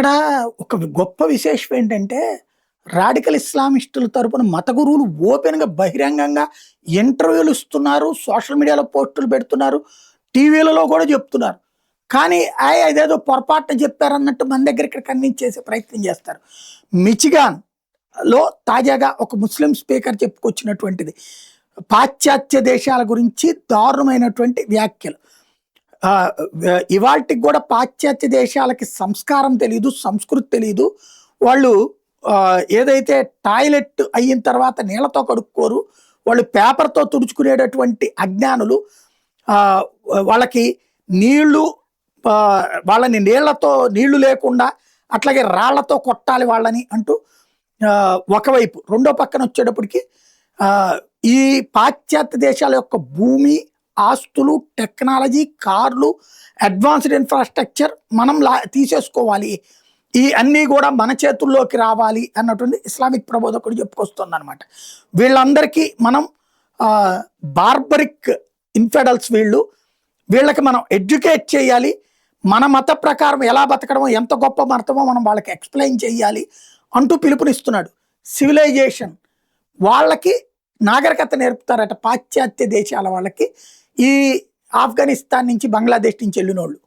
ఇక్కడ ఒక గొప్ప విశేషం ఏంటంటే, రాడికల్ ఇస్లామిస్టుల తరపున మత గురువులు ఓపెన్‌గా బహిరంగంగా ఇంటర్వ్యూలు ఇస్తున్నారు. సోషల్ మీడియాలో పోస్టులు పెడుతున్నారు. టీవీలలో కూడా చెప్తున్నారు. కానీ అదేదో పొరపాటున చెప్పారన్నట్టు మన దగ్గర ఇక్కడ కన్విన్స్ చేసే ప్రయత్నం చేస్తారు. మిచిగాన్‌లో తాజాగా ఒక ముస్లిం స్పీకర్ చెప్పుకొచ్చినటువంటిది. పాశ్చాత్య దేశాల గురించి దారుణమైనటువంటి వ్యాఖ్యలు. ఇవాల్టికి కూడా పాశ్చాత్య దేశాలకి సంస్కారం తెలీదు, సంస్కృతి తెలీదు. వాళ్ళు ఏదైతే టాయిలెట్ అయిన తర్వాత నీళ్ళతో కడుక్కోరు, వాళ్ళు పేపర్‌తో తుడుచుకునేటటువంటి అజ్ఞానులు. వాళ్ళకి నీళ్లు వాళ్ళని నీళ్లు లేకుండా అట్లాగే రాళ్లతో కొట్టాలి వాళ్ళని అంటూ ఒకవైపు, రెండో పక్కన వచ్చేటప్పటికి ఈ పాశ్చాత్య దేశాల యొక్క భూమి, ఆస్తులు, టెక్నాలజీ, కార్లు, అడ్వాన్స్డ్ ఇన్ఫ్రాస్ట్రక్చర్ మనం తీసేసుకోవాలి, ఈ అన్నీ కూడా మన చేతుల్లోకి రావాలి అన్నటువంటి ఇస్లామిక్ ప్రబోధకుడు చెప్పుకొస్తుంది అనమాట. వీళ్ళందరికీ మనం బార్బరిక్ ఇన్ఫెడల్స్, వీళ్ళకి మనం ఎడ్యుకేట్ చేయాలి. మన మత ప్రకారం ఎలా బతకడమో, ఎంత గొప్ప మతమో మనం వాళ్ళకి ఎక్స్ప్లెయిన్ చేయాలి అంటూ పిలుపునిస్తున్నాడు. సివిలైజేషన్ వాళ్ళకి నాగరికత నేర్పుతారట పాశ్చాత్య దేశాల వాళ్ళకి, ఈ ఆఫ్ఘనిస్తాన్ నుంచి, బంగ్లాదేశ్ నుంచి వెళ్ళినోళ్ళు.